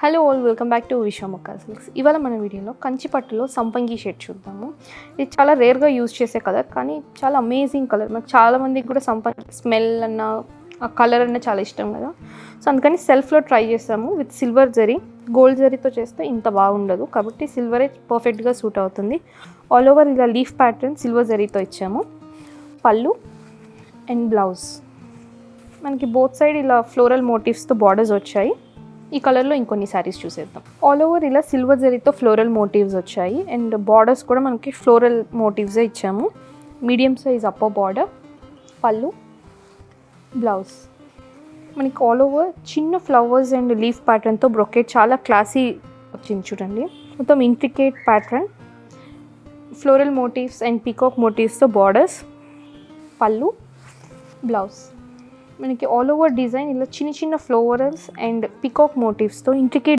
Hello all, welcome back to Vishwamukha silks. ఇవాళ మన వీడియోలో కంచిపట్టులో సంపంగి షేడ్ చూద్దాము. ఇది చాలా రేర్గా యూజ్ చేసే కలర్, కానీ చాలా అమేజింగ్ కలర్. మనకు చాలామందికి కూడా సంపంగి స్మెల్ అన్న ఆ కలర్ అన్న చాలా ఇష్టం కదా. సో అందుకని సెల్ఫ్లో ట్రై చేస్తాము విత్ సిల్వర్ జరీ. గోల్డ్ జరీతో చేస్తే ఇంత బాగుండదు, కాబట్టి సిల్వరే పర్ఫెక్ట్గా సూట్ అవుతుంది. ఆల్ ఓవర్ ఇలా లీఫ్ ప్యాటర్న్ సిల్వర్ జరీతో ఇచ్చాము. పళ్ళు అండ్ బ్లౌజ్ మనకి బోత్ సైడ్ ఇలా ఫ్లోరల్ మోటివ్స్తో బార్డర్స్ వచ్చాయి. ఈ కలర్లో ఇంకొన్ని శారీస్ చూసేద్దాం. ఆల్ ఓవర్ ఇలా సిల్వర్ జరీతో ఫ్లోరల్ మోటివ్స్ వచ్చాయి అండ్ బార్డర్స్ కూడా మనకి ఫ్లోరల్ మోటివ్సే ఇచ్చాము. Medium size upper border, pallu, blouse. మనకి ఆల్ ఓవర్ చిన్న ఫ్లవర్స్ అండ్ లీఫ్ ప్యాటర్న్తో బ్రొకెట్ చాలా క్లాసీ వచ్చింది చూడండి. మొత్తం intricate pattern, floral motifs and peacock మోటివ్స్తో borders, పళ్ళు, బ్లౌజ్. మనకి ఆల్ ఓవర్ డిజైన్ ఇలా చిన్న చిన్న ఫ్లోరల్స్ అండ్ పీకాక్ మోటివ్స్తో ఇంట్రికేట్